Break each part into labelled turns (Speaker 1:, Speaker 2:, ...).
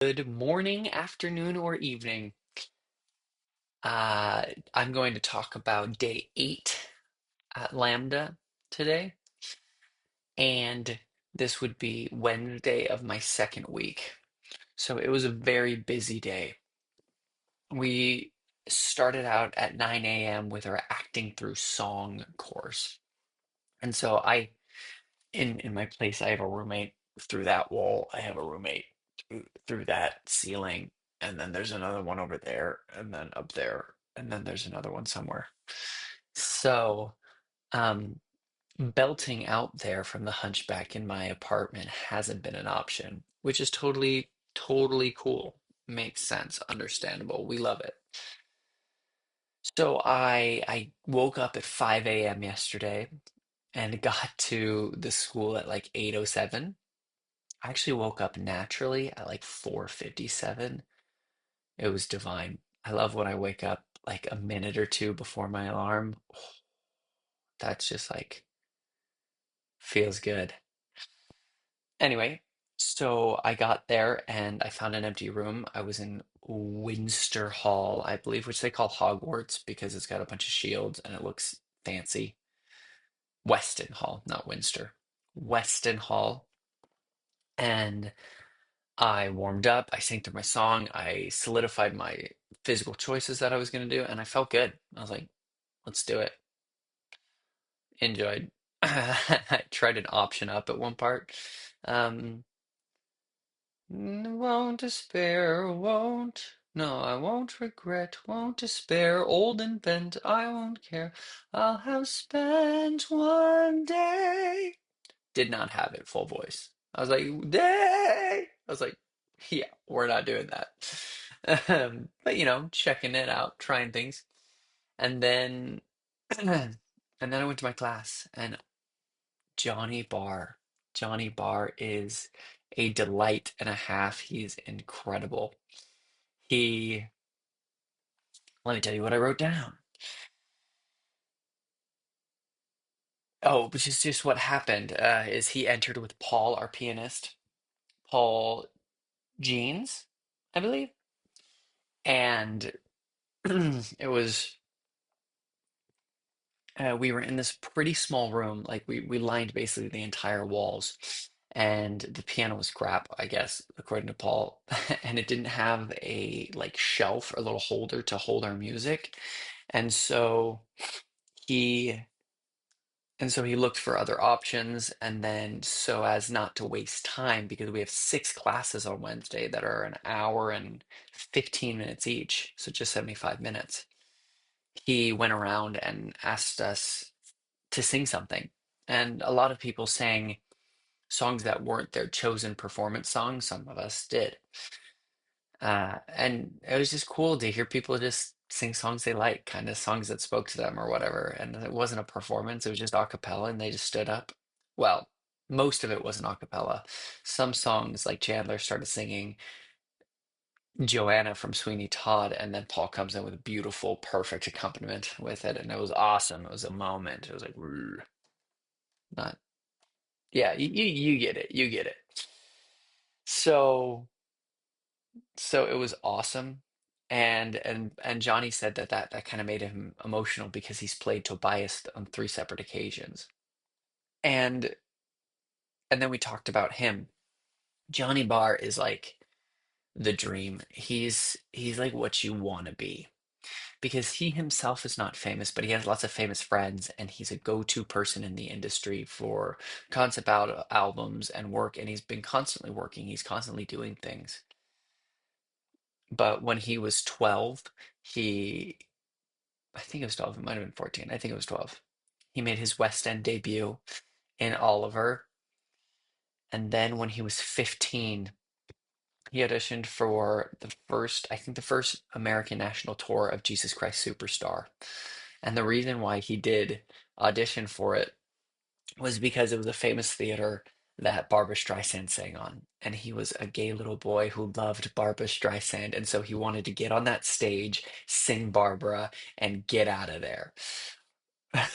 Speaker 1: Good morning, afternoon, or evening. I'm going to talk about day 8 at LAMDA today, and this would be Wednesday of my second week. So it was a very busy day. We started out at 9 a.m. with our acting through song course. And so in my place, I have a roommate through that wall. I have a roommate through that ceiling, and then there's another one over there, and then up there, and then there's another one somewhere. So, um, belting out there from the hunchback in my apartment hasn't been an option, which is totally cool. Makes sense, understandable. We love it. So I woke up at 5 a.m. yesterday and got to the school at like 8:07. I actually woke up naturally at like 4:57. It was divine. I love when I wake up like a minute or two before my alarm. That's just like feels good. Anyway, so I got there and I found an empty room. I was in Winster Hall, I believe, which they call Hogwarts because it's got a bunch of shields and it looks fancy. Weston Hall, not Winster. Weston Hall. And I warmed up, I sang through my song, I solidified my physical choices that I was going to do, and I felt good. I was like, let's do it. Enjoyed. I tried an option up at one part. Um, won't despair, won't. No, I won't regret, won't despair. Old and bent, I won't care. I'll have spent one day. Did not have it full voice. I was like, day. I was like, yeah, we're not doing that. But checking it out, trying things. And then and then I went to my class and Johnny Barr. Johnny Barr is a delight and a half. He's incredible. He, let me tell you what I wrote down. Oh, which is just what happened, is he entered with Paul, our pianist, Paul Jeans, I believe. And it was we were in this pretty small room, like we lined basically the entire walls, and the piano was crap, I guess, according to Paul, and it didn't have a like shelf or little holder to hold our music, and so he he looked for other options, and then so as not to waste time, because we have 6 classes on Wednesday that are an hour and 15 minutes each, so just 75 minutes. He went around and asked us to sing something. And a lot of people sang songs that weren't their chosen performance songs. Some of us did. And it was just cool to hear people just sing songs they like, kind of songs that spoke to them or whatever. And it wasn't a performance, it was just a cappella, and they just stood up. Well, most of it wasn't a cappella. Some songs, like Chandler, started singing Joanna from Sweeney Todd, and then Paul comes in with a beautiful, perfect accompaniment with it, and it was awesome. It was a moment. It was like, "Rrr," not, yeah, you get it, you get it. So, so it was awesome, and Johnny said that kind of made him emotional because he's played Tobias on 3 separate occasions, and and then we talked about him. Johnny Barr is like the dream. He's like what you want to be, because he himself is not famous, but he has lots of famous friends, and he's a go-to person in the industry for concept albums and work, and he's been constantly working, he's constantly doing things. But when he was 12, he, I think it was 12, it might have been 14, I think it was 12. He made his West End debut in Oliver, and then when he was 15, he auditioned for the first American national tour of Jesus Christ Superstar. And the reason why he did audition for it was because it was a famous theater that Barbra Streisand sang on. And he was a gay little boy who loved Barbra Streisand. And so he wanted to get on that stage, sing Barbara, and get out of there.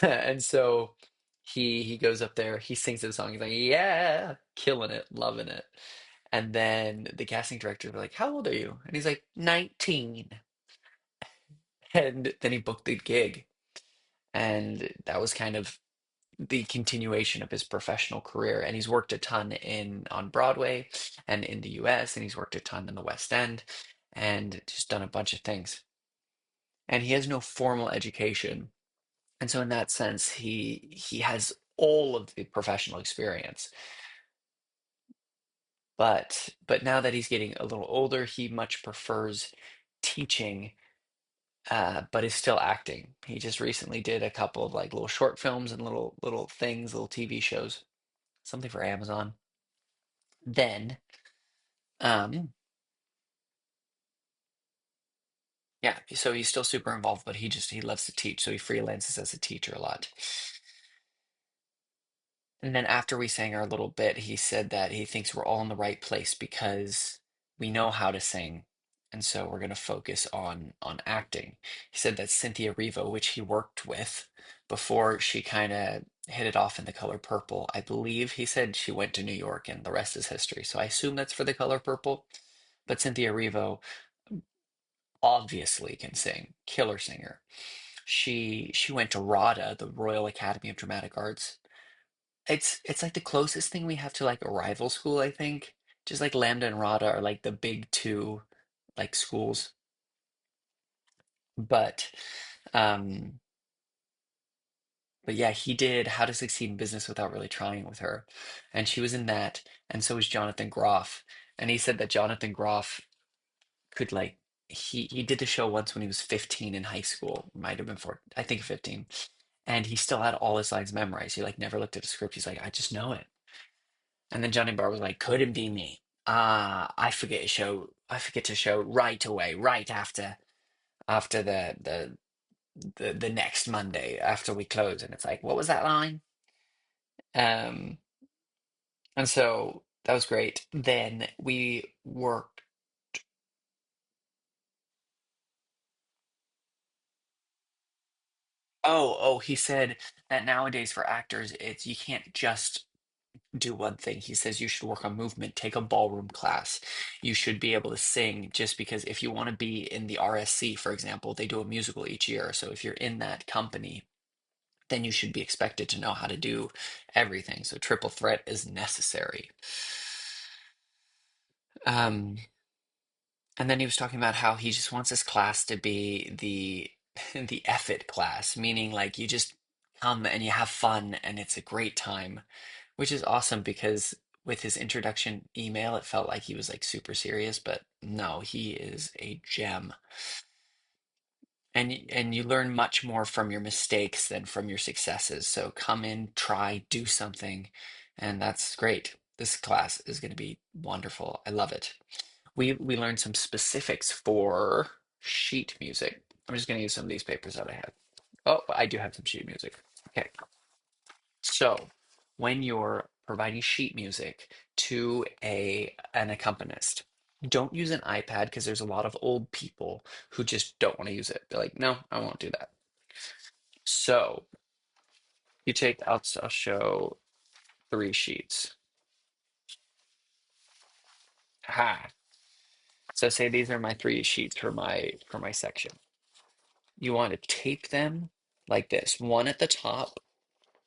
Speaker 1: And so he goes up there, he sings the song, he's like, yeah, killing it, loving it. And then the casting director were like, "How old are you?" And he's like, 19. And then he booked the gig. And that was kind of the continuation of his professional career. And he's worked a ton in on Broadway and in the US, and he's worked a ton in the West End and just done a bunch of things. And he has no formal education. And so in that sense, he has all of the professional experience. But now that he's getting a little older, he much prefers teaching, but is still acting. He just recently did a couple of like little short films and little things, little TV shows, something for Amazon. Then, um, yeah, so he's still super involved, but he loves to teach, so he freelances as a teacher a lot. And then after we sang our little bit, he said that he thinks we're all in the right place because we know how to sing. And so we're going to focus on acting. He said that Cynthia Revo, which he worked with before she kind of hit it off in The Color Purple, I believe he said she went to New York and the rest is history. So I assume that's for The Color Purple. But Cynthia Revo obviously can sing, killer singer. She went to RADA, the Royal Academy of Dramatic Arts. It's like the closest thing we have to like a rival school, I think. Just like Lambda and Rada are like the big two like schools. But um but yeah, he did How to Succeed in Business Without Really Trying with her. And she was in that, and so was Jonathan Groff. And he said that Jonathan Groff could like he did the show once when he was 15 in high school, might have been I think 15. And he still had all his lines memorized. He like never looked at a script. He's like, I just know it. And then Johnny Barr was like, couldn't be me. I forget to show right away, right after the next Monday after we close. And it's like, what was that line? Um, and so that was great. Then we worked. Oh, he said that nowadays for actors, it's you can't just do one thing. He says you should work on movement, take a ballroom class. You should be able to sing just because if you want to be in the RSC, for example, they do a musical each year. So if you're in that company, then you should be expected to know how to do everything. So triple threat is necessary. Um, and then he was talking about how he just wants his class to be the the effort class, meaning like you just come and you have fun and it's a great time, which is awesome because with his introduction email, it felt like he was like super serious, but no, he is a gem. And you learn much more from your mistakes than from your successes. So come in, try, do something, and that's great. This class is going to be wonderful. I love it. We learned some specifics for sheet music. I'm just going to use some of these papers that I have. Oh, I do have some sheet music. Okay. So, when you're providing sheet music to a an accompanist, don't use an iPad because there's a lot of old people who just don't want to use it. They're like, no, I won't do that. So, I'll show three sheets. Ha. So say these are my three sheets for my section. You want to tape them like this, one at the top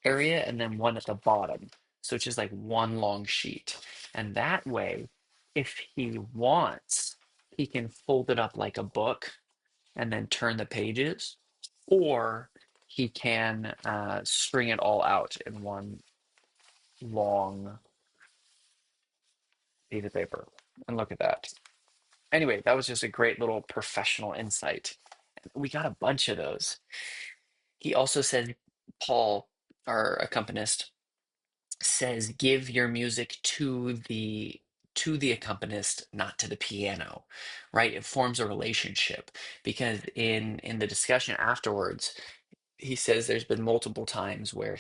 Speaker 1: area and then one at the bottom. So it's just like one long sheet. And that way, if he wants, he can fold it up like a book and then turn the pages, or he can string it all out in one long piece of paper. And look at that. Anyway, that was just a great little professional insight. We got a bunch of those. He also said, Paul, our accompanist, says give your music to the accompanist, not to the piano, right? It forms a relationship because in the discussion afterwards, he says there's been multiple times where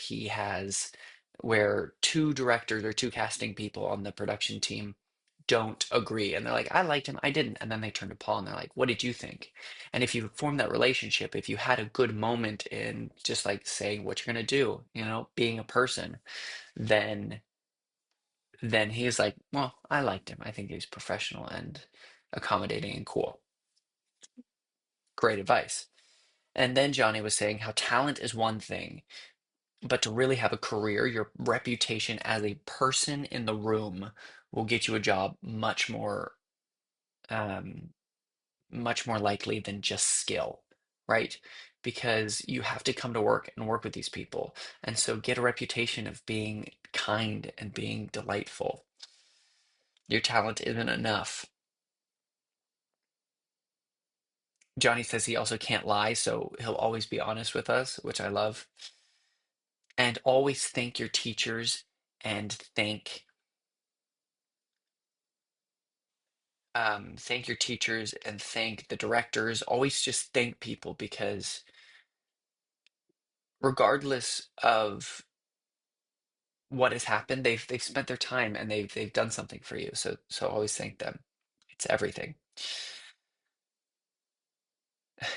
Speaker 1: where two directors or two casting people on the production team don't agree and they're like, I liked him, I didn't, and then they turn to Paul and they're like, what did you think? And if you form that relationship, if you had a good moment in just like saying what you're going to do, you know, being a person, then then he's like, well, I liked him. I think he's professional and accommodating and cool. Great advice. And then Johnny was saying how talent is one thing, but to really have a career, your reputation as a person in the room will get you a job um, much more likely than just skill, right? Because you have to come to work and work with these people. And so get a reputation of being kind and being delightful. Your talent isn't enough. Johnny says he also can't lie, so he'll always be honest with us, which I love. And always thank your teachers and thank your teachers and thank the directors. Always just thank people because regardless of what has happened, they've spent their time and they've done something for you. So always thank them. It's everything.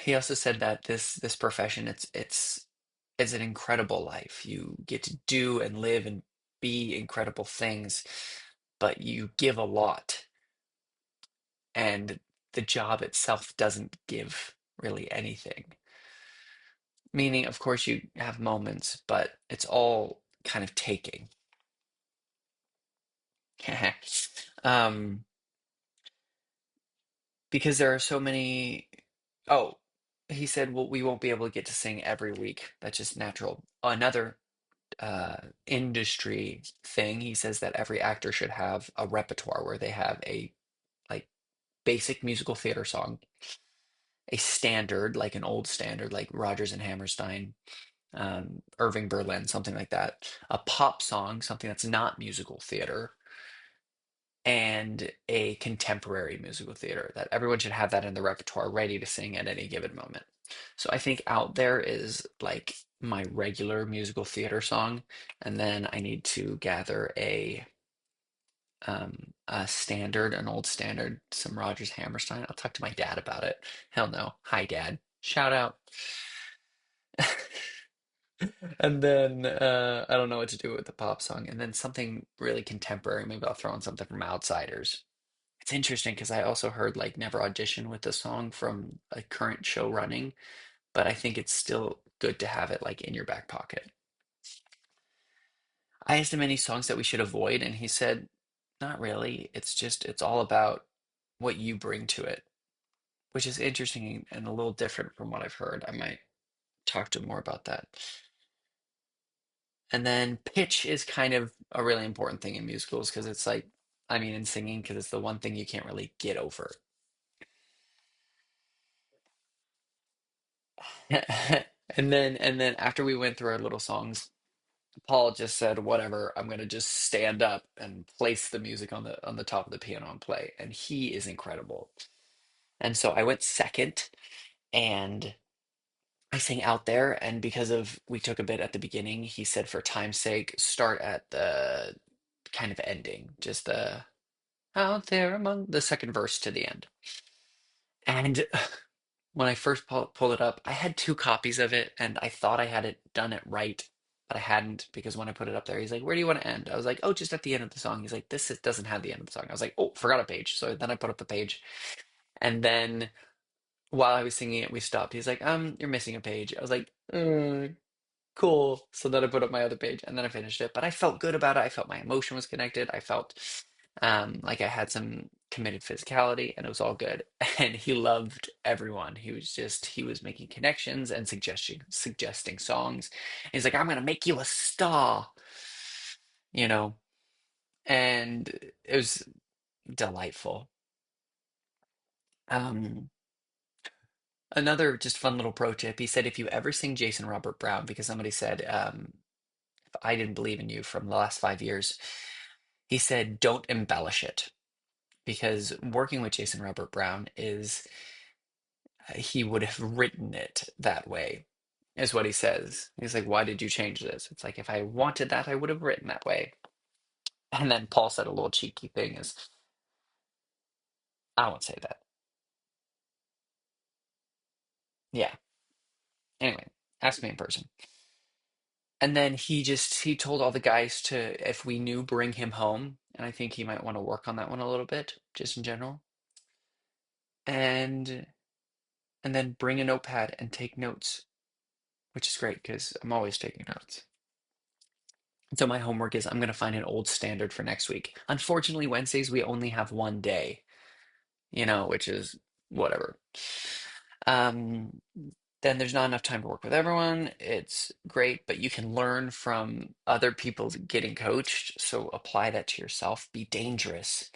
Speaker 1: He also said that this profession, it's an incredible life. You get to do and live and be incredible things, but you give a lot, and the job itself doesn't give really anything. Meaning, of course, you have moments, but it's all kind of taking. Um, because there are so many. Oh, he said, well, we won't be able to get to sing every week. That's just natural. Another industry thing, he says that every actor should have a repertoire where they have a like basic musical theater song, a standard, like an old standard, like Rodgers and Hammerstein, Irving Berlin, something like that, a pop song, something that's not musical theater, and a contemporary musical theater, that everyone should have that in the repertoire ready to sing at any given moment. So I think Out There is like my regular musical theater song, and then I need to gather a standard, an old standard, some Rodgers Hammerstein. I'll talk to my dad about it. Hell no. Hi, Dad. Shout out. And then I don't know what to do with the pop song. And then something really contemporary. Maybe I'll throw in something from Outsiders. It's interesting because I also heard like never audition with the song from a current show running, but I think it's still good to have it like in your back pocket. I asked him any songs that we should avoid, and he said, not really. It's all about what you bring to it, which is interesting and a little different from what I've heard. I might talk to him more about that. And then pitch is kind of a really important thing in musicals because it's like, I mean, in singing, because it's the one thing you can't really get over. And then after we went through our little songs, Paul just said, "Whatever, I'm gonna just stand up and place the music on the top of the piano and play." And he is incredible. And so I went second, and I sang Out There. And because of we took a bit at the beginning, he said, for time's sake, start at the kind of ending, just the out there among the second verse to the end. And when I first pulled it up, I had two copies of it, and I thought I had it done it right, but I hadn't because when I put it up there, he's like, "Where do you want to end?" I was like, "Oh, just at the end of the song." He's like, Doesn't have the end of the song." I was like, "Oh, forgot a page." So then I put up the page, and then while I was singing it, we stopped. He's like, you're missing a page." I was like, cool." So then I put up my other page, and then I finished it. But I felt good about it. I felt my emotion was connected. I felt like I had some committed physicality, and it was all good. And he loved everyone. He was making connections and suggesting songs. He's like, "I'm gonna make you a star," you know, and it was delightful. Um, Another just fun little pro tip. He said, if you ever sing Jason Robert Brown, because somebody said, if I didn't believe in you from the last 5 years, he said, don't embellish it. Because working with Jason Robert Brown is he would have written it that way, is what he says. He's like, why did you change this? It's like, if I wanted that, I would have written that way. And then Paul said a little cheeky thing is, I won't say that. Yeah. Anyway, ask me in person. And then he told all the guys to, if we knew, bring him home. and I think he might want to work on that one a little bit, just in general. And then bring a notepad and take notes, which is great because I'm always taking notes. So my homework is I'm going to find an old standard for next week. Unfortunately, Wednesdays we only have one day, which is whatever. Um, then there's not enough time to work with everyone. It's great, but you can learn from other people getting coached. So apply that to yourself. Be dangerous.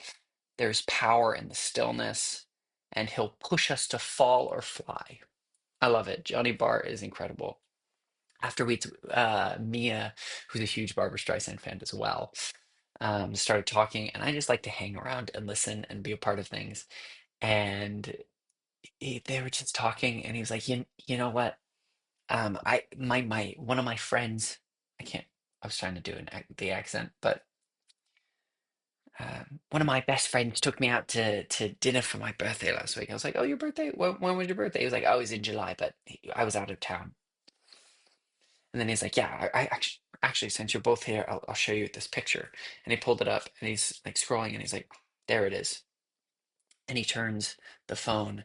Speaker 1: There's power in the stillness, and he'll push us to fall or fly. I love it. Johnny Barr is incredible. After Mia, who's a huge Barbara Streisand fan as well, started talking, and I just like to hang around and listen and be a part of things. And they were just talking, and he was like, you know what? My one of my friends, I can't. I was trying to do the accent, but one of my best friends took me out to dinner for my birthday last week. I was like, "Oh, your birthday? When was your birthday?" He was like, "Oh, it was in July, but I was out of town." And then he's like, "Yeah, I actually, since you're both here, I'll show you this picture." And he pulled it up, and he's like scrolling, and he's like, "There it is." And he turns the phone,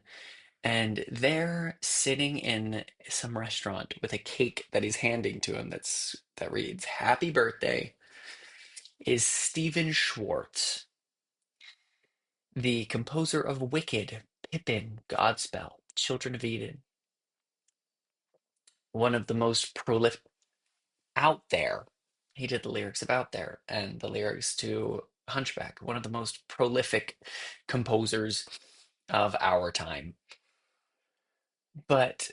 Speaker 1: and they're sitting in some restaurant with a cake that he's handing to him that reads "Happy Birthday," is Stephen Schwartz, the composer of Wicked, Pippin, Godspell, Children of Eden, one of the most prolific out there. He did the lyrics of Out There and the lyrics to Hunchback, one of the most prolific composers of our time. But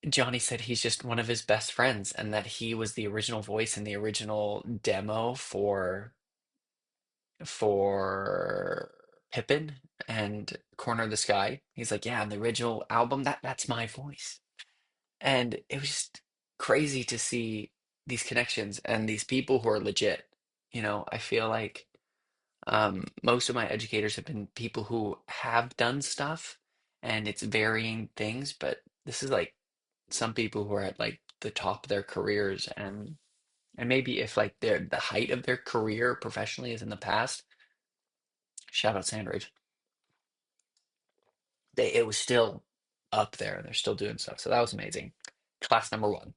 Speaker 1: Johnny said he's just one of his best friends and that he was the original voice in the original demo for Pippin and Corner of the Sky. He's like, yeah, in the original album, that's my voice. And it was just crazy to see these connections and these people who are legit. I feel like most of my educators have been people who have done stuff and it's varying things, but this is like some people who are at like the top of their careers and maybe if like the height of their career professionally is in the past, shout out Sandridge, it was still up there and they're still doing stuff. So that was amazing. Class number one.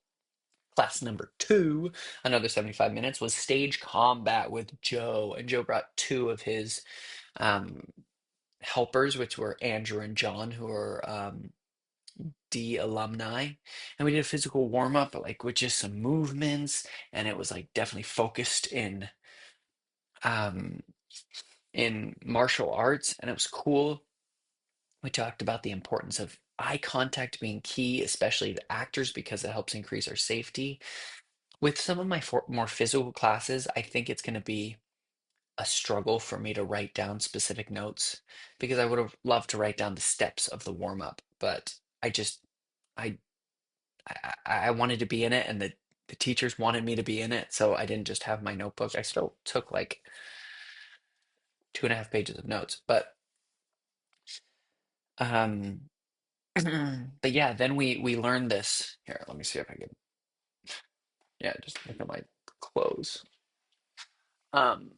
Speaker 1: Class number two, another 75 minutes, was stage combat with Joe. And Joe brought two of his um, helpers, which were Andrew and John, who are D alumni. And we did a physical warm up, like with just some movements. And it was like definitely focused um, in martial arts. And it was cool. We talked about the importance of eye contact being key, especially the actors, because it helps increase our safety. With some of my more physical classes, I think it's going to be a struggle for me to write down specific notes because I would have loved to write down the steps of the warm up, but I just I I wanted to be in it, and the teachers wanted me to be in it, so I didn't just have my notebook. I still took like 2.5 pages of notes, but um, but yeah, then we learned this. Here, let me see if I can. Yeah, just look at my clothes. Um,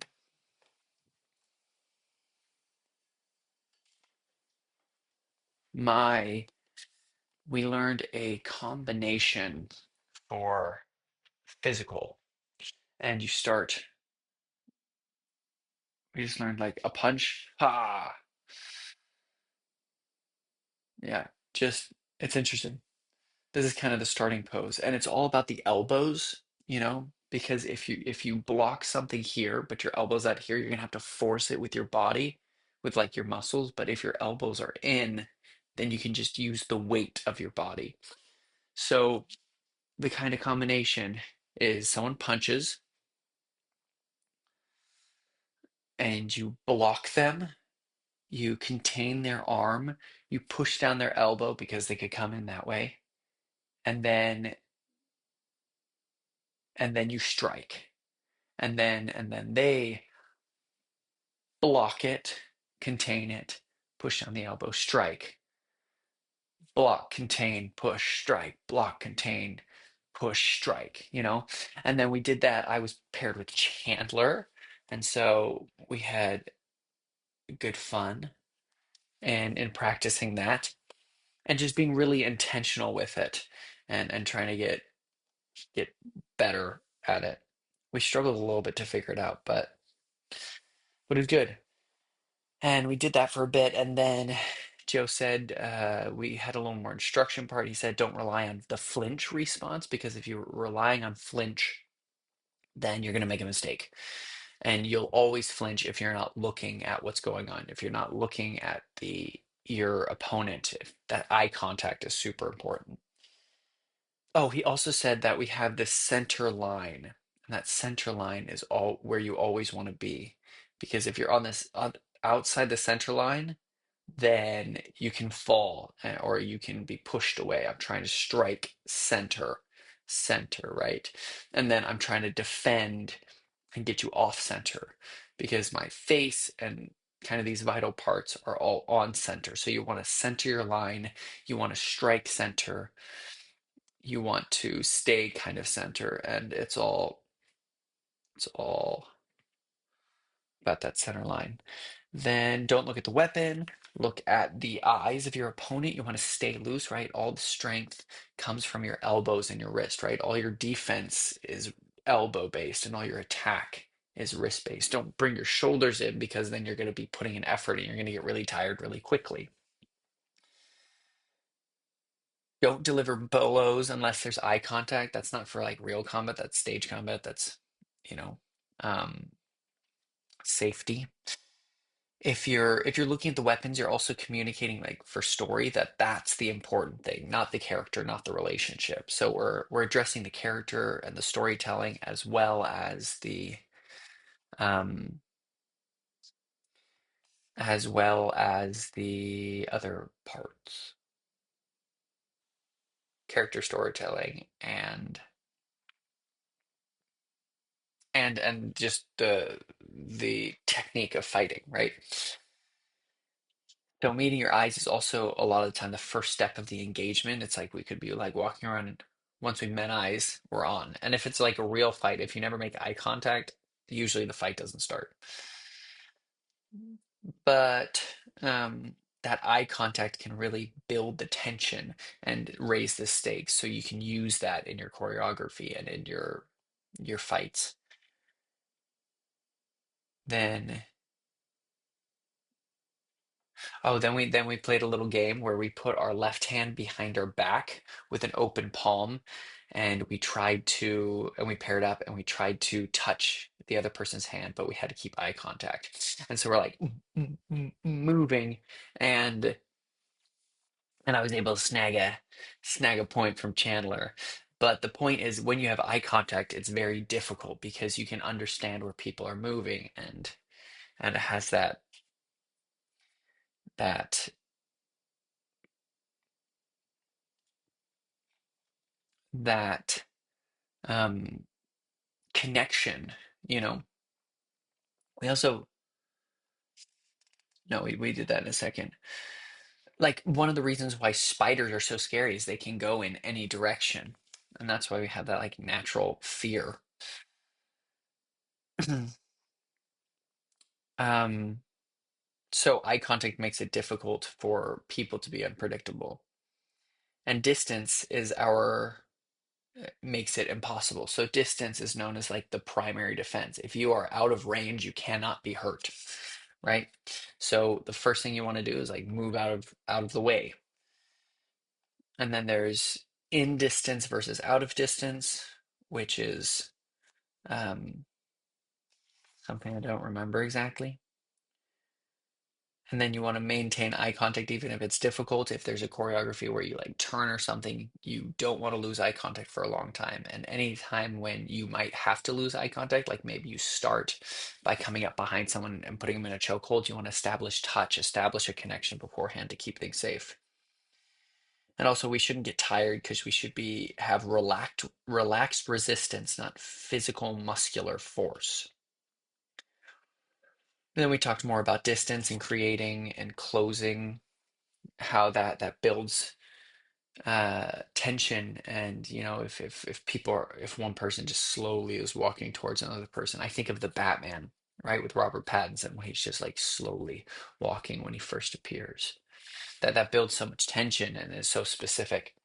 Speaker 1: my we learned a combination for physical, and we just learned like a punch, ha, yeah, just it's interesting. This is kind of the starting pose, and it's all about the elbows, because if you block something here, but your elbow's out here, you're gonna have to force it with your body, with like your muscles. But if your elbows are in, then you can just use the weight of your body. So the kind of combination is someone punches and you block them, you contain their arm, you push down their elbow because they could come in that way, and then you strike. And then they block it, contain it, push down the elbow, strike, block, contain, push, strike, block, contain, push, strike. And then we did that. I was paired with Chandler, And so we had good fun and in practicing that and just being really intentional with it and trying to get better at it. We struggled a little bit to figure it out, but it was good. And we did that for a bit, and then Joe said we had a little more instruction part. He said, don't rely on the flinch response because if you're relying on flinch, then you're going to make a mistake. And you'll always flinch if you're not looking at what's going on, if you're not looking at your opponent. If that eye contact is super important. Oh, he also said that we have this center line, and that center line is all where you always want to be. Because if you're outside the center line, then you can fall or you can be pushed away. I'm trying to strike center, right? And then I'm trying to defend and get you off center because my face and kind of these vital parts are all on center. So you want to center your line, you want to strike center, you want to stay kind of center, and it's all about that center line. Then don't look at the weapon, look at the eyes of your opponent. You want to stay loose, right? All the strength comes from your elbows and your wrist, right? All your defense is elbow based and all your attack is wrist based. Don't bring your shoulders in because then you're going to be putting an effort and you're going to get really tired really quickly. Don't deliver blows unless there's eye contact. That's not for like real combat, that's stage combat. That's, you know, um, safety. If you're looking at the weapons, you're also communicating like for story that's the important thing, not the character, not the relationship. So we're addressing the character and the storytelling um as well as the other parts, character storytelling and just the technique of fighting, right? So meeting your eyes is also a lot of the time the first step of the engagement. It's like we could be like walking around and once we met eyes, we're on. And if it's like a real fight, if you never make eye contact, usually the fight doesn't start. But that eye contact can really build the tension and raise the stakes. So you can use that in your choreography and in your fights. Then then we played a little game where we put our left hand behind our back with an open palm, and we paired up and we tried to touch the other person's hand, but we had to keep eye contact. And so we're like moving, and and I was able to snag a point from Chandler. But the point is, when you have eye contact, it's very difficult because you can understand where people are moving, and it has that that um connection, you know. We also no, we did that in a second. Like one of the reasons why spiders are so scary is they can go in any direction. And that's why we have that like natural fear. Um, so eye contact makes it difficult for people to be unpredictable. And distance is our makes it impossible. So distance is known as like the primary defense. If you are out of range, you cannot be hurt, right? So the first thing you want to do is like move out of the way. And then there's in distance versus out of distance, which is um, something I don't remember exactly. And then you want to maintain eye contact even if it's difficult. If there's a choreography where you like turn or something, you don't want to lose eye contact for a long time. And any time when you might have to lose eye contact, like maybe you start by coming up behind someone and putting them in a chokehold, you want to establish touch, establish a connection beforehand to keep things safe. And also, we shouldn't get tired because we should be have relaxed resistance, not physical muscular force. And then we talked more about distance and creating and closing, how that builds tension. And you know, if one person just slowly is walking towards another person, I think of the Batman, right? With Robert Pattinson, when he's just like slowly walking when he first appears. That builds so much tension and is so specific.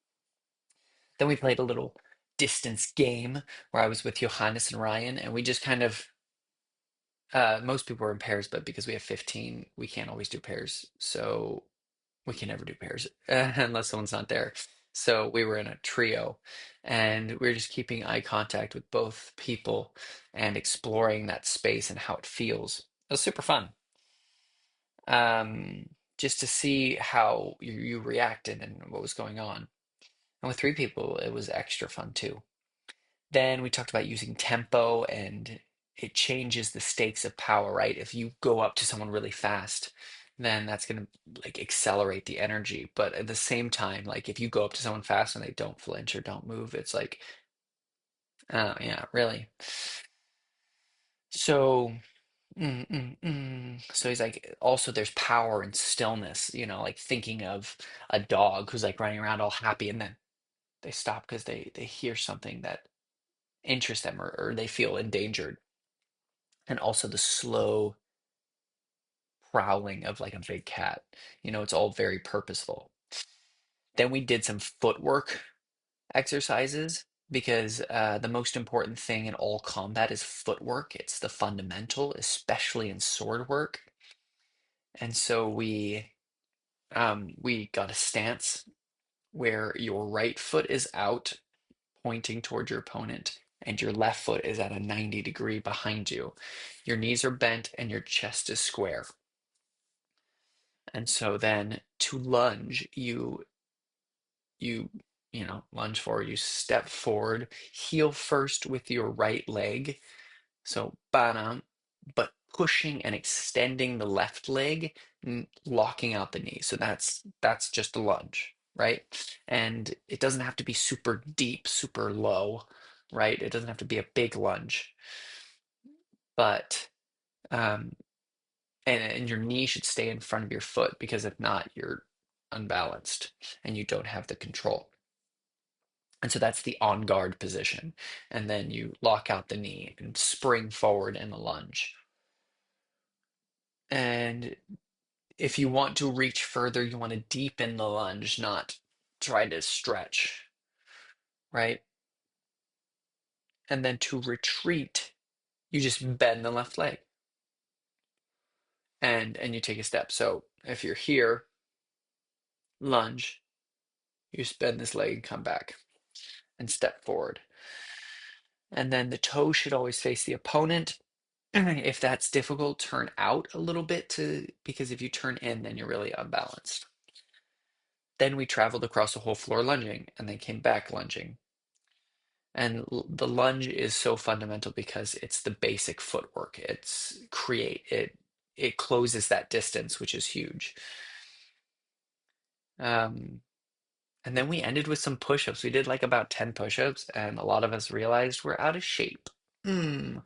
Speaker 1: Then we played a little distance game where I was with Johannes and Ryan, and we just kind of most people were in pairs, but because we have 15, we can't always do pairs. So we can never do pairs unless someone's not there. So we were in a trio and we were just keeping eye contact with both people and exploring that space and how it feels. It was super fun. Just to see how you reacted and what was going on. And with three people, it was extra fun too. Then we talked about using tempo and it changes the stakes of power, right? If you go up to someone really fast, then that's going to like accelerate the energy. But at the same time, like if you go up to someone fast and they don't flinch or don't move, it's like, oh yeah, really. So, so he's like, also there's power in stillness, like thinking of a dog who's like running around all happy and then they stop because they hear something that interests them or they feel endangered. And also the slow prowling of like a big cat. It's all very purposeful. Then we did some footwork exercises because the most important thing in all combat is footwork. It's the fundamental, especially in sword work. And so we got a stance where your right foot is out, pointing toward your opponent, and your left foot is at a 90-degree behind you. Your knees are bent and your chest is square. And so then to lunge, you lunge forward, you step forward, heel first with your right leg. So bana, but pushing and extending the left leg, locking out the knee. So that's just a lunge, right? And it doesn't have to be super deep, super low, right? It doesn't have to be a big lunge, but um, and your knee should stay in front of your foot because if not, you're unbalanced and you don't have the control. And so that's the on guard position. And then you lock out the knee and spring forward in a lunge. And if you want to reach further, you want to deepen the lunge, not try to stretch, right? And then to retreat, you just bend the left leg and you take a step. So if you're here, lunge, you just bend this leg and come back and step forward. And then the toe should always face the opponent. If that's difficult, turn out a little bit because if you turn in, then you're really unbalanced. Then we traveled across the whole floor lunging and then came back lunging. And the lunge is so fundamental because it's the basic footwork. It closes that distance, which is huge. Um, and then we ended with some push-ups. We did like about 10 push-ups, and a lot of us realized we're out of shape. Mm.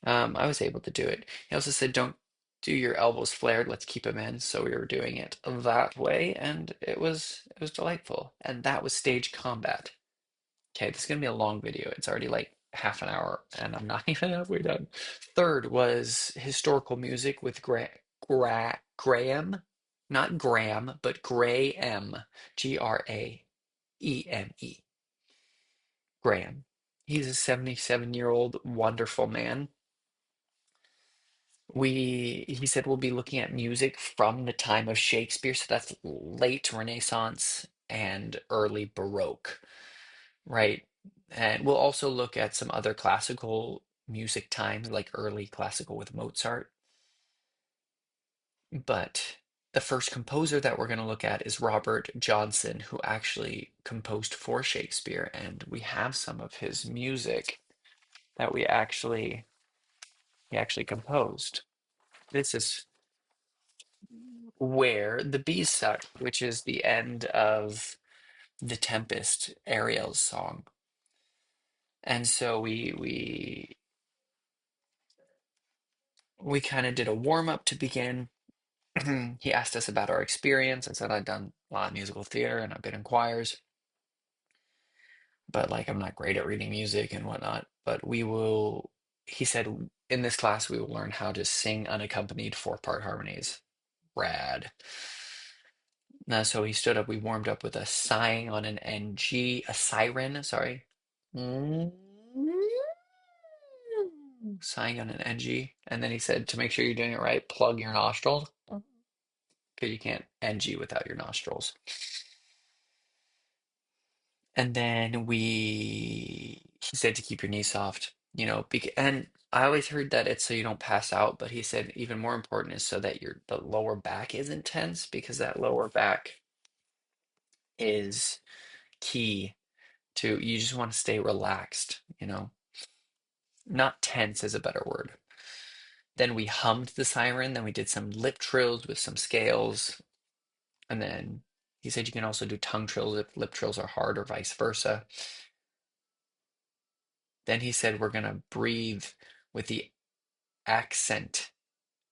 Speaker 1: I was able to do it. He also said, don't do your elbows flared. Let's keep them in. So we were doing it that way, and it was delightful. And that was stage combat. Okay, this is gonna be a long video. It's already like half an hour, and I'm not even halfway done. Third was historical music with Graham, not Graham, but Graham, Graeme. Graham. He's a 77-year-old wonderful man. He said we'll be looking at music from the time of Shakespeare, so that's late Renaissance and early Baroque, right? And we'll also look at some other classical music times, like early classical with Mozart. But the first composer that we're going to look at is Robert Johnson, who actually composed for Shakespeare, and we have some of his music that he actually composed. This is Where the Bees Suck, which is the end of The Tempest, Ariel's song. And so we kind of did a warm up to begin. He asked us about our experience. I said I'd done a lot of musical theater and I've been in choirs, but like I'm not great at reading music and whatnot. But we will. he said, in this class, we will learn how to sing unaccompanied four-part harmonies. Rad. So he stood up. We warmed up with a sighing on an NG, a siren, sorry. Mm. Sighing on an NG. And then he said, to make sure you're doing it right, plug your nostrils. Because you can't NG without your nostrils. And then he said to keep your knees soft, and I always heard that it's so you don't pass out, but he said even more important is so that the lower back isn't tense because that lower back is key to, you just want to stay relaxed. Not tense is a better word. Then we hummed the siren, then we did some lip trills with some scales, and then he said you can also do tongue trills if lip trills are hard or vice versa. Then he said we're gonna breathe with the accent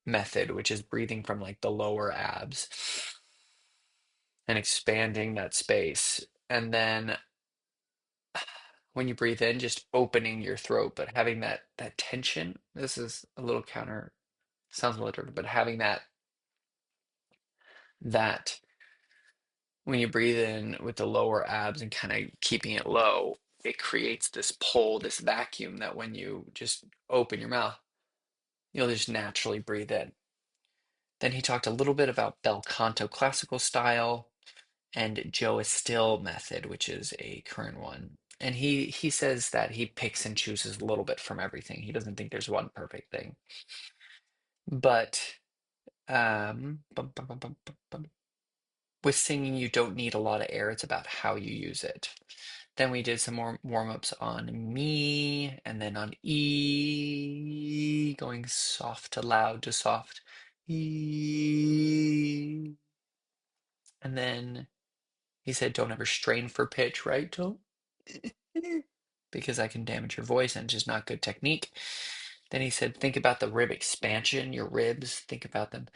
Speaker 1: method, which is breathing from like the lower abs and expanding that space. And then when you breathe in, just opening your throat, but having that tension. This is a little counter, sounds military, but having that when you breathe in with the lower abs and kind of keeping it low, it creates this pull, this vacuum that when you just open your mouth, you'll just naturally breathe in. Then he talked a little bit about bel canto classical style and Joe Still method, which is a current one. And he says that he picks and chooses a little bit from everything. He doesn't think there's one perfect thing. But with singing, you don't need a lot of air. It's about how you use it. Then we did some more warm-ups on me and then on E, going soft to loud to soft. E. And then he said, don't ever strain for pitch, right? Don't. Because that can damage your voice and it's just not good technique. Then he said, think about the rib expansion, your ribs, think about them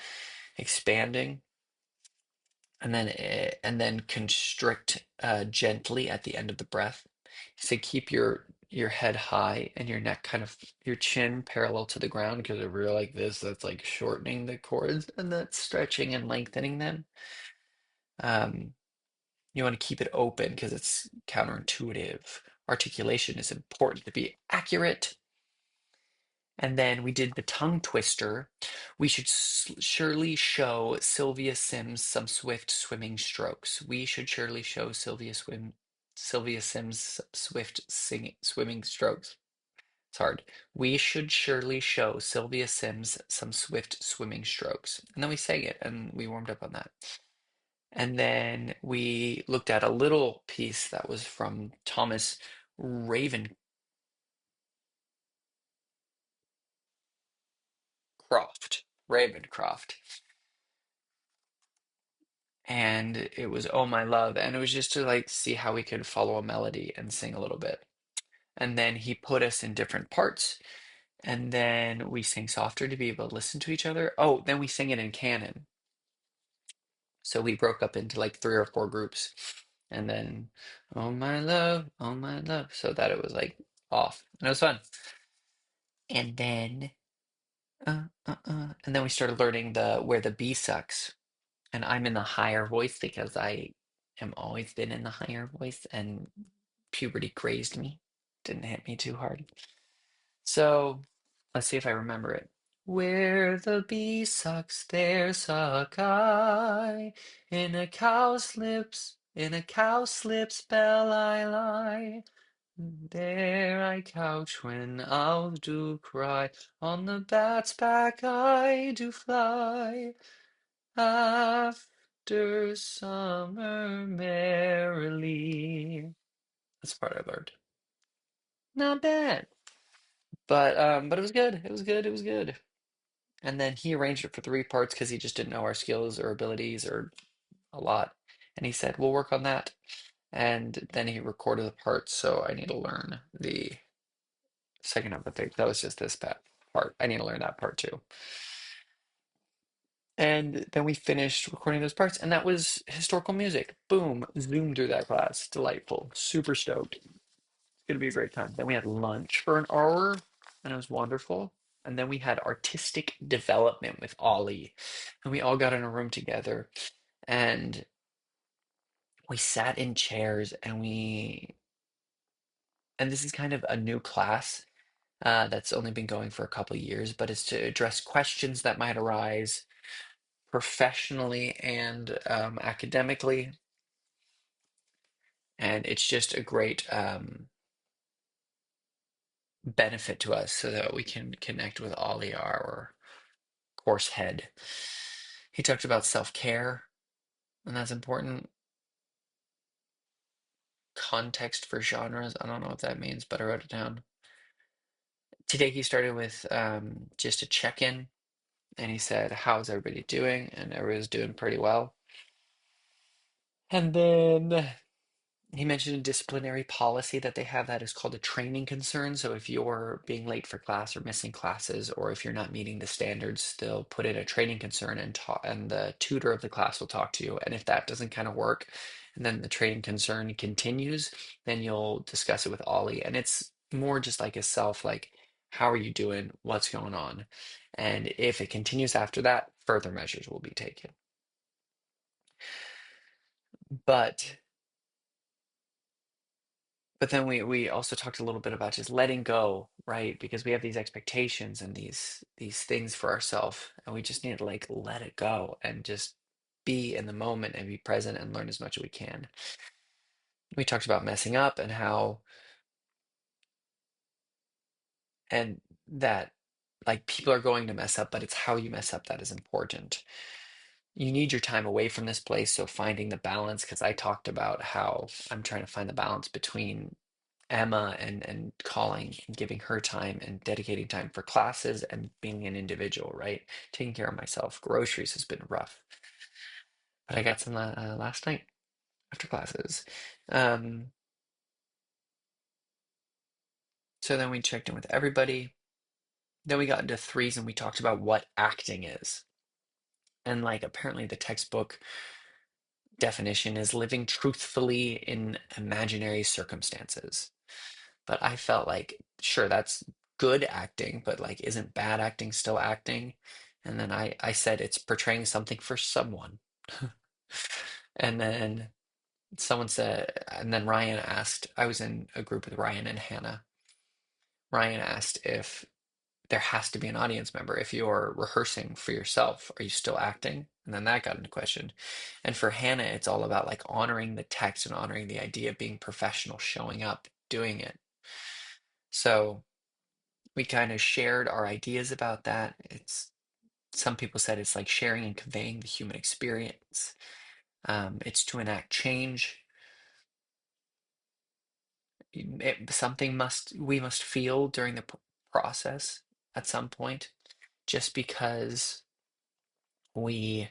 Speaker 1: expanding. And then constrict gently at the end of the breath. He said, keep your head high and your neck kind of your chin parallel to the ground because if you're like this, that's like shortening the cords and that's stretching and lengthening them. Um, you want to keep it open because it's counterintuitive. Articulation is important to be accurate. And then we did the tongue twister. We should surely show Sylvia Sims some swift swimming strokes. We should surely show Sylvia Sims some swift swimming strokes. It's hard. We should surely show Sylvia Sims some swift swimming strokes. And then we sang it and we warmed up on that. And then we looked at a little piece that was from Thomas Ravencroft. Ravencroft. And it was Oh My Love. And it was just to like see how we could follow a melody and sing a little bit. And then he put us in different parts. And then we sang softer to be able to listen to each other. Oh, then we sang it in canon. So we broke up into like 3 or 4 groups. And then, oh my love, oh my love. So that it was like off. And it was fun. And then, and then we started learning where the B sucks. And I'm in the higher voice because I am always been in the higher voice and puberty crazed me. Didn't hit me too hard. So let's see if I remember it. Where the bee sucks, there suck I. In a cowslip's bell I lie. There I couch when owls do cry. On the bat's back I do fly. After summer merrily. That's the part I learned. Not bad. But it was good. It was good. It was good. And then he arranged it for 3 parts because he just didn't know our skills or abilities or a lot. And he said, we'll work on that. And then he recorded the parts, so I need to learn the second of the thing. That was just this part. I need to learn that part too. And then we finished recording those parts, and that was historical music. Boom, zoomed through that class. Delightful. Super stoked. It's gonna be a great time. Then we had lunch for an hour. and it was wonderful. And then we had artistic development with Ollie, and we all got in a room together, and we sat in chairs, and this is kind of a new class that's only been going for a couple of years, but it's to address questions that might arise professionally and academically. And it's just a great benefit to us so that we can connect with Ollie, our course head. He talked about self-care, and that's important. Context for genres. I don't know what that means, but I wrote it down. Today he started with just a check-in, and he said, "How's everybody doing?" And everybody's doing pretty well. And then he mentioned a disciplinary policy that they have that is called a training concern. So if you're being late for class or missing classes, or if you're not meeting the standards, they'll put in a training concern and talk, and the tutor of the class will talk to you. And if that doesn't kind of work, and then the training concern continues, then you'll discuss it with Ollie. And it's more just like a self, like, how are you doing? What's going on? And if it continues after that, further measures will be taken. But But then we also talked a little bit about just letting go, right? Because we have these expectations and these things for ourselves, and we just need to like let it go and just be in the moment and be present and learn as much as we can. We talked about messing up and how and that like people are going to mess up, but it's how you mess up that is important. You need your time away from this place, so finding the balance, because I talked about how I'm trying to find the balance between Emma and calling and giving her time and dedicating time for classes and being an individual, right? Taking care of myself. Groceries has been rough, but I got some last night after classes. Um, so then we checked in with everybody. Then we got into threes and we talked about what acting is. And like apparently the textbook definition is living truthfully in imaginary circumstances. But I felt like, sure, that's good acting, but like, isn't bad acting still acting? And then I said it's portraying something for someone. And then someone said, and then Ryan asked, I was in a group with Ryan and Hannah. Ryan asked if there has to be an audience member. If you're rehearsing for yourself, are you still acting? And then that got into question. And for Hannah, it's all about like honoring the text and honoring the idea of being professional, showing up, doing it. So we kind of shared our ideas about that. It's some people said it's like sharing and conveying the human experience. It's to enact change. Something must we must feel during the process at some point. Just because we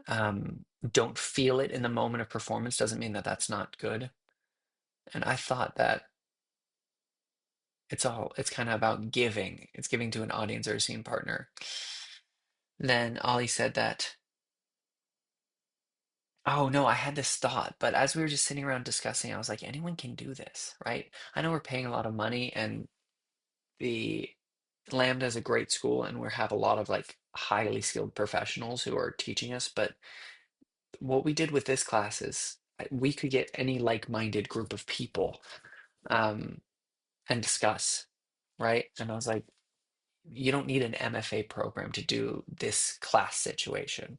Speaker 1: don't feel it in the moment of performance doesn't mean that that's not good. And I thought that it's kind of about giving. It's giving to an audience or a scene partner. Then Ollie said that. Oh no, I had this thought, but as we were just sitting around discussing, I was like, anyone can do this, right? I know we're paying a lot of money, and the LAMDA is a great school, and we have a lot of like highly skilled professionals who are teaching us. But what we did with this class is we could get any like-minded group of people um, and discuss, right? And I was like, you don't need an MFA program to do this class situation.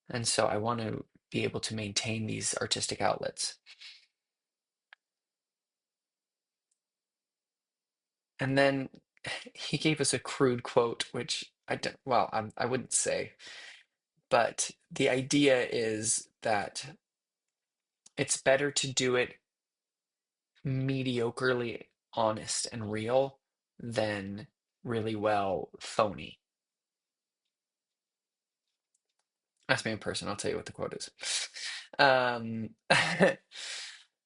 Speaker 1: And so I want to be able to maintain these artistic outlets. And then he gave us a crude quote, which I don't, well, I wouldn't say, but the idea is that it's better to do it mediocrely honest and real than really well phony. Ask me in person, I'll tell you what the quote is.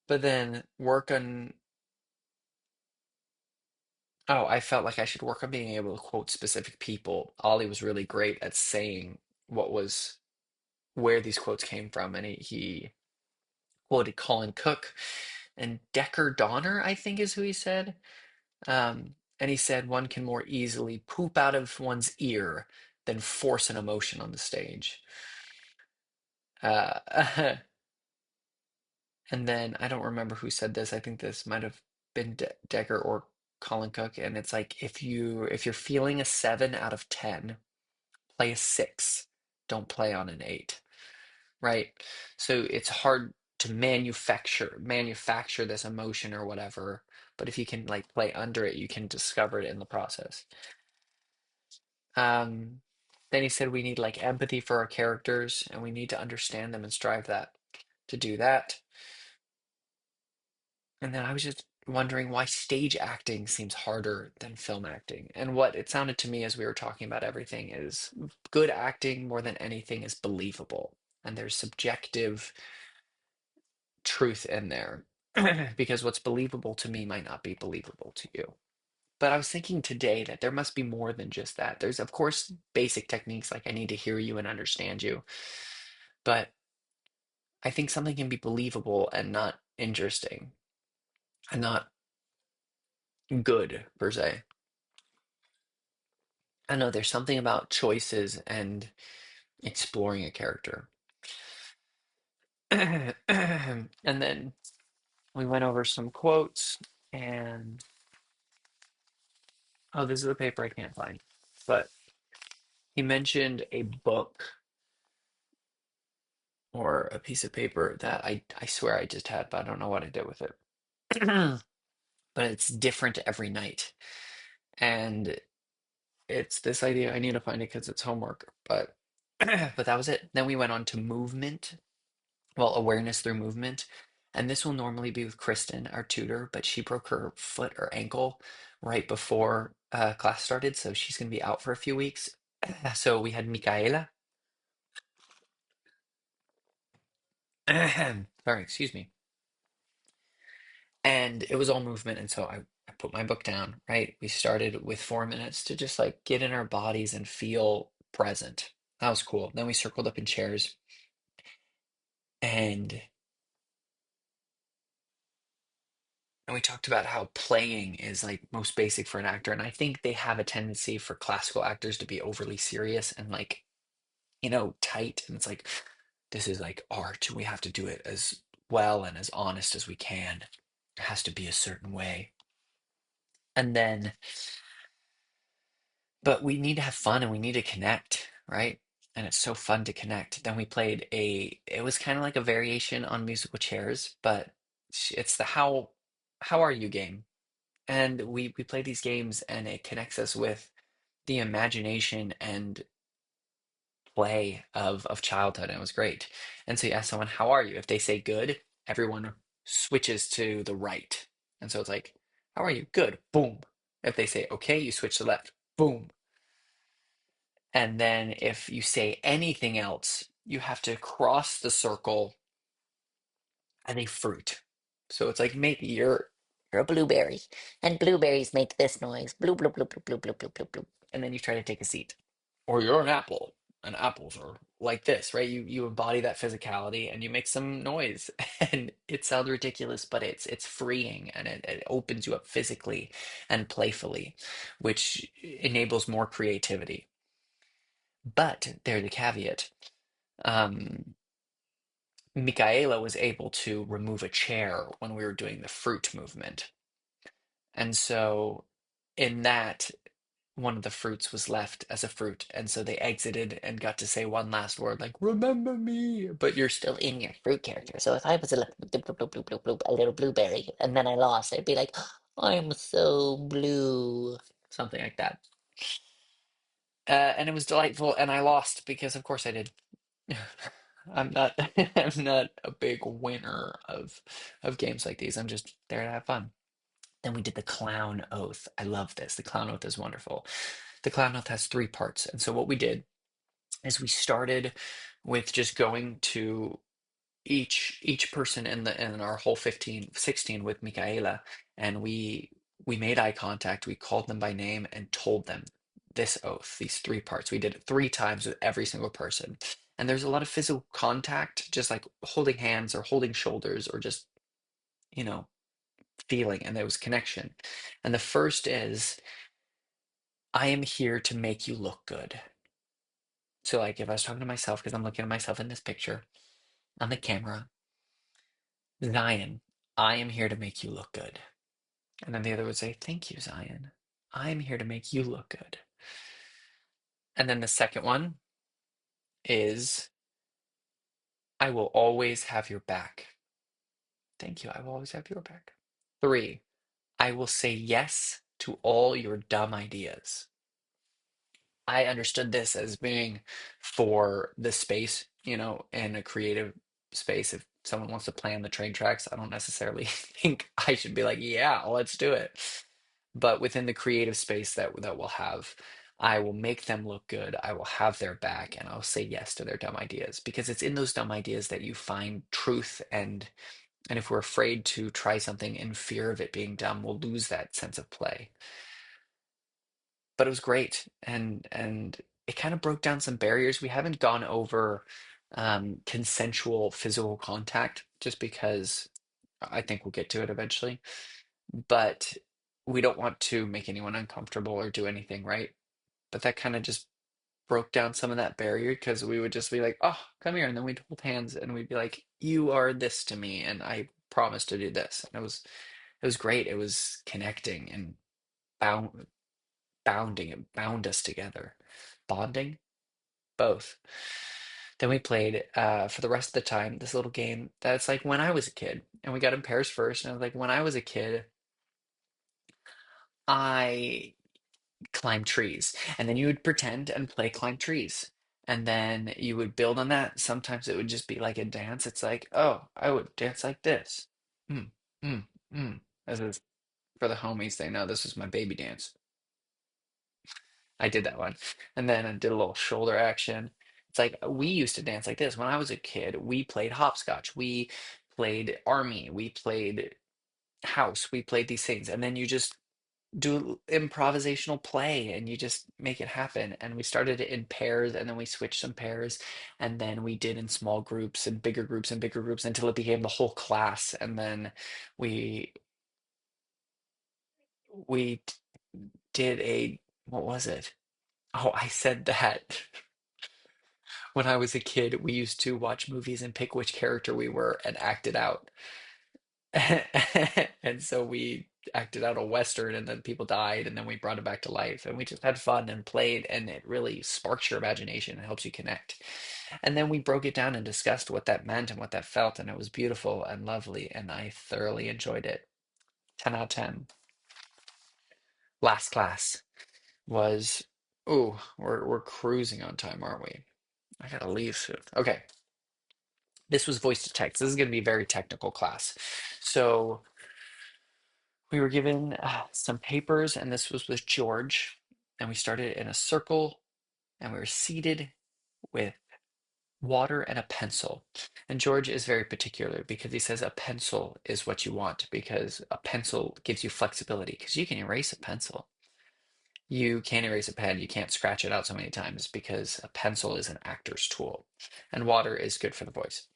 Speaker 1: But then work on, oh, I felt like I should work on being able to quote specific people. Ollie was really great at saying what was where these quotes came from, and he quoted Colin Cook and Decker Donner, I think is who he said. And he said one can more easily poop out of one's ear than force an emotion on the stage. Uh, and then I don't remember who said this. I think this might have been Decker or Colin Cook. And it's like if you're feeling a 7 out of 10, play a 6. Don't play on an 8. Right? So it's hard to manufacture this emotion or whatever, but if you can like play under it, you can discover it in the process. Um, then he said we need like empathy for our characters and we need to understand them and strive that to do that. And then I was just wondering why stage acting seems harder than film acting. And what it sounded to me as we were talking about everything is good acting more than anything is believable. And there's subjective truth in there because what's believable to me might not be believable to you. But I was thinking today that there must be more than just that. There's, of course, basic techniques like I need to hear you and understand you. But I think something can be believable and not interesting and not good per se. I know there's something about choices and exploring a character. And then we went over some quotes and oh, this is a paper I can't find. But he mentioned a book or a piece of paper that I swear I just had, but I don't know what I did with it. But it's different every night. And it's this idea, I need to find it because it's homework, but but that was it. Then we went on to movement, well, awareness through movement. And this will normally be with Kristen, our tutor, but she broke her foot or ankle right before class started, so she's going to be out for a few weeks. So we had Micaela. Sorry, excuse me. And it was all movement. And so I put my book down, right? We started with 4 minutes to just like get in our bodies and feel present. That was cool. Then we circled up in chairs and and we talked about how playing is like most basic for an actor. And I think they have a tendency for classical actors to be overly serious and like, tight. And it's like, this is like art. We have to do it as well and as honest as we can. It has to be a certain way. And then but we need to have fun and we need to connect, right? And it's so fun to connect. Then we played it was kind of like a variation on musical chairs, but it's the how are you game. And we play these games and it connects us with the imagination and play of childhood. And it was great. And so you ask someone, how are you? If they say good, everyone switches to the right. And so it's like, how are you? Good. Boom. If they say okay, you switch to left. Boom. And then if you say anything else, you have to cross the circle and a fruit. So it's like maybe you're a blueberry, and blueberries make this noise, blue, blue, blue, blue, blue, blue, blue, blue, blue. And then you try to take a seat. Or you're an apple, and apples are like this, right? You embody that physicality and you make some noise. And it sounds ridiculous, but it's freeing and it opens you up physically and playfully, which enables more creativity. But there's the caveat. Um, Michaela was able to remove a chair when we were doing the fruit movement. And so in that, one of the fruits was left as a fruit. And so they exited and got to say one last word, like, remember me. But you're still in your fruit character. So if I was a little blueberry and then I lost, I'd be like, I'm so blue. Something like that. And it was delightful. And I lost because, of course, I did. I'm not I'm not a big winner of games like these. I'm just there to have fun. Then we did the clown oath. I love this. The clown oath is wonderful. The clown oath has three parts. And so what we did is we started with just going to each person in our whole 15 16 with Michaela, and we made eye contact, we called them by name and told them this oath, these three parts. We did it 3 times with every single person. And there's a lot of physical contact, just like holding hands or holding shoulders or just, you know, feeling and there was connection. And the first is, I am here to make you look good. So, like, if I was talking to myself, because I'm looking at myself in this picture on the camera, Zion, I am here to make you look good. And then the other would say, thank you, Zion. I'm here to make you look good. And then the second one is, I will always have your back. Thank you. I will always have your back. Three, I will say yes to all your dumb ideas. I understood this as being for the space, in a creative space. If someone wants to plan the train tracks, I don't necessarily think I should be like, yeah, let's do it. But within the creative space that we'll have, I will make them look good. I will have their back, and I'll say yes to their dumb ideas because it's in those dumb ideas that you find truth. And if we're afraid to try something in fear of it being dumb, we'll lose that sense of play. But it was great, and it kind of broke down some barriers. We haven't gone over consensual physical contact just because I think we'll get to it eventually. But we don't want to make anyone uncomfortable or do anything, right? But that kind of just broke down some of that barrier because we would just be like, "Oh, come here," and then we'd hold hands and we'd be like, "You are this to me, and I promise to do this." And it was great. It was connecting and bound bounding. It bound us together. Bonding, both. Then we played for the rest of the time this little game that's like when I was a kid, and we got in pairs first. And I was like, when I was a kid, I climbed trees, and then you would pretend and play climb trees, and then you would build on that. Sometimes it would just be like a dance. It's like, oh, I would dance like this. Mm, mm, mm. This is for the homies. They know this is my baby dance. I did that one. And then I did a little shoulder action. It's like we used to dance like this. When I was a kid, we played hopscotch. We played army. We played house. We played these things. And then you just do improvisational play and you just make it happen. And we started it in pairs and then we switched some pairs. And then we did in small groups and bigger groups until it became the whole class. And then we we did what was it? Oh, I said that. When I was a kid, we used to watch movies and pick which character we were and act it out. And so we acted out a Western, and then people died, and then we brought it back to life. And we just had fun and played, and it really sparks your imagination and helps you connect. And then we broke it down and discussed what that meant and what that felt, and it was beautiful and lovely, and I thoroughly enjoyed it. 10 out of 10. Last class was, ooh, we're cruising on time, aren't we? I gotta leave soon. Okay. This was voice to text. This is going to be a very technical class. So we were given some papers, and this was with George. And we started in a circle, and we were seated with water and a pencil. And George is very particular because he says a pencil is what you want because a pencil gives you flexibility because you can erase a pencil. You can't erase a pen, you can't scratch it out so many times because a pencil is an actor's tool, and water is good for the voice.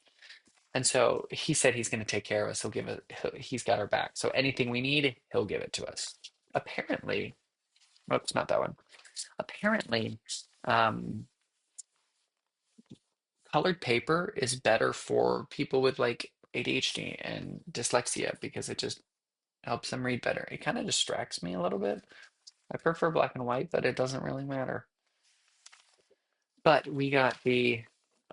Speaker 1: And so he said he's going to take care of us. He's got our back. So anything we need, he'll give it to us. Apparently, oops, not that one. Apparently, um, colored paper is better for people with like ADHD and dyslexia because it just helps them read better. It kind of distracts me a little bit. I prefer black and white, but it doesn't really matter. But we got the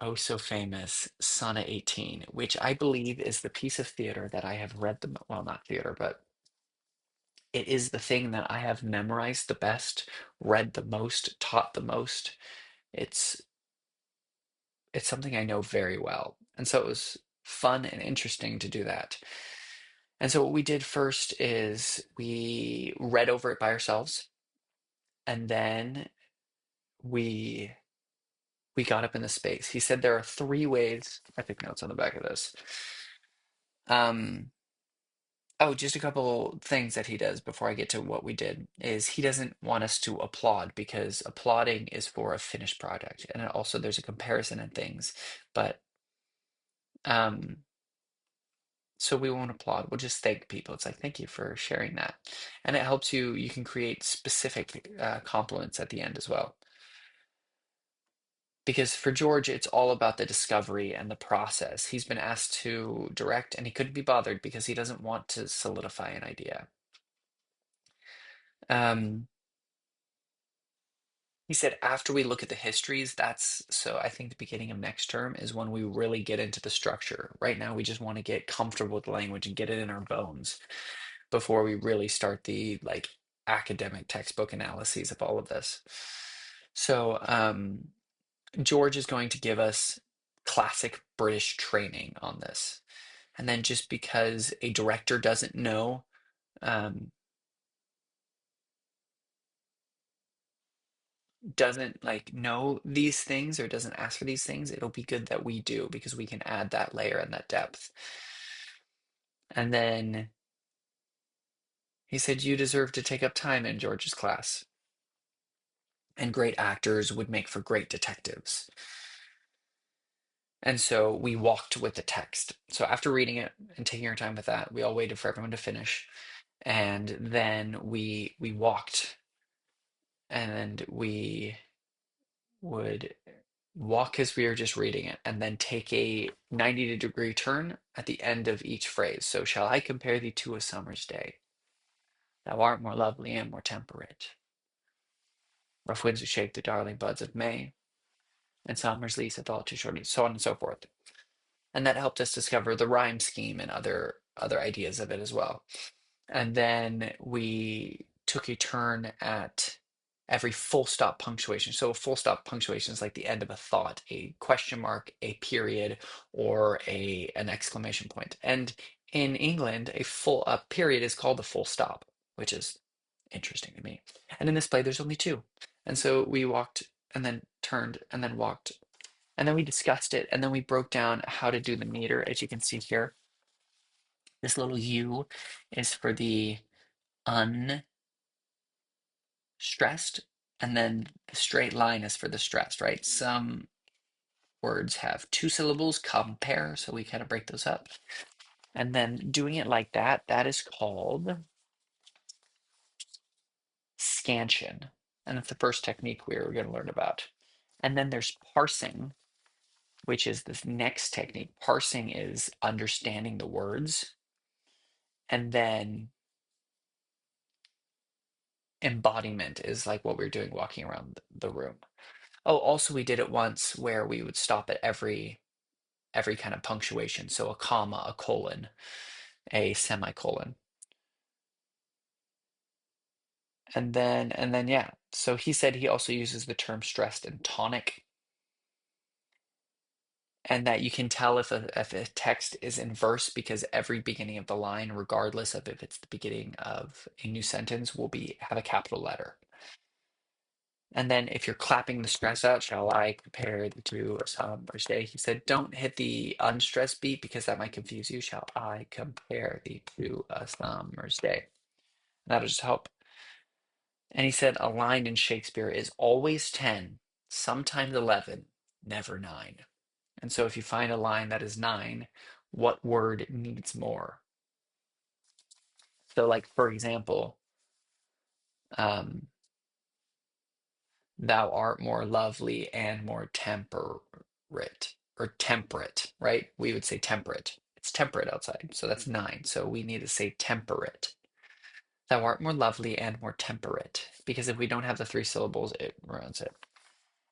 Speaker 1: oh so famous Sonnet 18, which I believe is the piece of theater that I have read well, not theater, but it is the thing that I have memorized the best, read the most, taught the most. It's it's something I know very well. And so it was fun and interesting to do that. And so what we did first is we read over it by ourselves, and then we we got up in the space. He said there are three ways. I took notes on the back of this. Um, Oh, just a couple things that he does before I get to what we did is he doesn't want us to applaud because applauding is for a finished project. And also there's a comparison in things. But um, So we won't applaud. We'll just thank people. It's like, thank you for sharing that. And it helps you, you can create specific compliments at the end as well. Because for George, it's all about the discovery and the process. He's been asked to direct and he couldn't be bothered because he doesn't want to solidify an idea. Um, he said after we look at the histories, that's so I think the beginning of next term is when we really get into the structure. Right now, we just want to get comfortable with the language and get it in our bones before we really start the like academic textbook analyses of all of this. So George is going to give us classic British training on this. And then just because a director doesn't like know these things or doesn't ask for these things, it'll be good that we do because we can add that layer and that depth. And then he said, you deserve to take up time in George's class. And great actors would make for great detectives. And so we walked with the text. So after reading it and taking our time with that, we all waited for everyone to finish. And then we walked and we would walk as we were just reading it and then take a 90-degree turn at the end of each phrase. So shall I compare thee to a summer's day? Thou art more lovely and more temperate. Rough winds do shake the darling buds of May, and summer's lease hath all too short, so on and so forth. And that helped us discover the rhyme scheme and other ideas of it as well. And then we took a turn at every full stop punctuation. So a full stop punctuation is like the end of a thought, a question mark, a period, or an exclamation point. And in England, a period is called a full stop, which is interesting to me. And in this play, there's only two. And so we walked and then turned and then walked. And then we discussed it. And then we broke down how to do the meter, as you can see here. This little U is for the unstressed, and then the straight line is for the stressed, right? Some words have two syllables, compare, so we kind of break those up. And then doing it like that, that is called scansion. And that's the first technique we were going to learn about. And then there's parsing, which is this next technique. Parsing is understanding the words. And then embodiment is like what we are doing walking around the room. Oh, also we did it once where we would stop at every kind of punctuation. So a comma, a colon, a semicolon. And then yeah. So he said he also uses the term stressed and tonic, and that you can tell if a text is in verse because every beginning of the line, regardless of if it's the beginning of a new sentence, will be have a capital letter. And then if you're clapping the stress out, shall I compare the two a summer's day? He said, don't hit the unstressed beat because that might confuse you. Shall I compare the to a summer's day? That'll just help. And he said, a line in Shakespeare is always 10, sometimes 11, never 9. And so if you find a line that is 9, what word needs more? So, like, for example, um, thou art more lovely and more temperate, or temperate, right? We would say temperate. It's temperate outside, so that's 9. So we need to say temperate. Thou art more lovely and more temperate, because if we don't have the three syllables, it ruins it.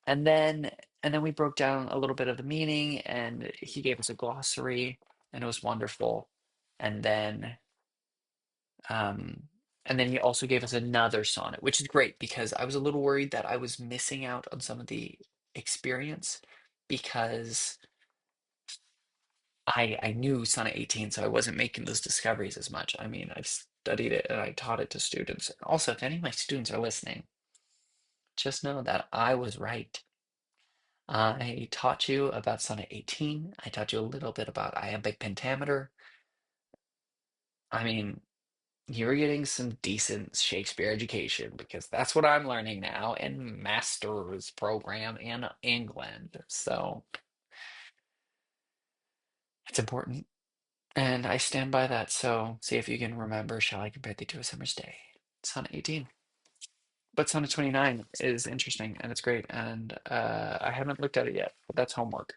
Speaker 1: And then and then we broke down a little bit of the meaning, and he gave us a glossary, and it was wonderful. And then um, and then he also gave us another sonnet, which is great because I was a little worried that I was missing out on some of the experience because I knew sonnet 18, so I wasn't making those discoveries as much. I mean, I've studied it and I taught it to students. Also, if any of my students are listening, just know that I was right. I taught you about sonnet 18. I taught you a little bit about iambic pentameter. I mean, you're getting some decent Shakespeare education because that's what I'm learning now in master's program in England. So it's important. And I stand by that. So see if you can remember, shall I compare thee to a summer's day? Sonnet 18. But Sonnet 29 is interesting and it's great. And I haven't looked at it yet, but that's homework.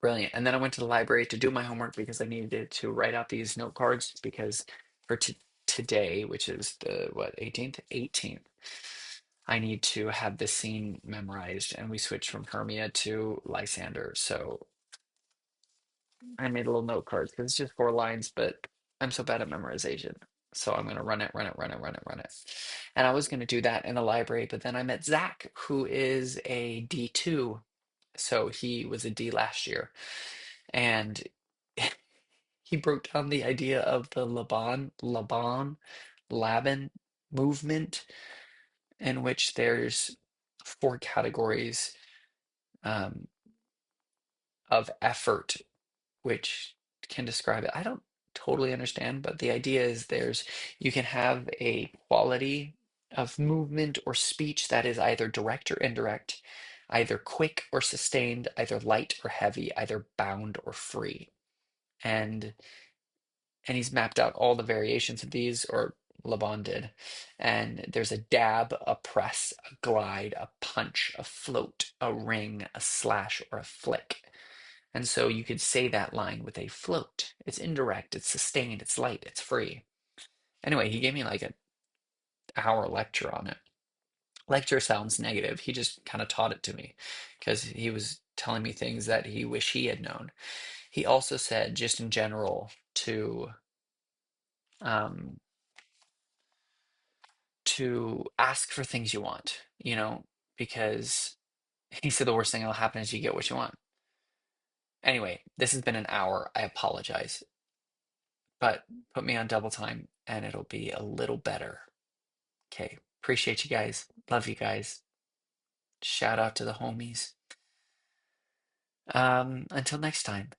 Speaker 1: Brilliant. And then I went to the library to do my homework because I needed to write out these note cards because for today, which is the what, 18th? 18th, I need to have this scene memorized. And we switched from Hermia to Lysander. So I made a little note cards because it's just 4 lines, but I'm so bad at memorization. So I'm gonna run it, run it, run it, run it, run it. And I was gonna do that in the library, but then I met Zach, who is a D2. So he was a D last year. And he broke down the idea of the Laban movement, in which there's 4 categories um, of effort which can describe it. I don't totally understand, but the idea is you can have a quality of movement or speech that is either direct or indirect, either quick or sustained, either light or heavy, either bound or free. And he's mapped out all the variations of these, or Laban did. And there's a dab, a press, a glide, a punch, a float, a ring, a slash, or a flick. And so you could say that line with a float. It's indirect, it's sustained, it's light, it's free. Anyway, he gave me like an hour lecture on it. Lecture sounds negative. He just kind of taught it to me because he was telling me things that he wish he had known. He also said, just in general, um, to ask for things you want, because he said the worst thing that'll happen is you get what you want. Anyway, this has been an hour. I apologize, but put me on double time and it'll be a little better. Okay. Appreciate you guys. Love you guys. Shout out to the homies. Until next time.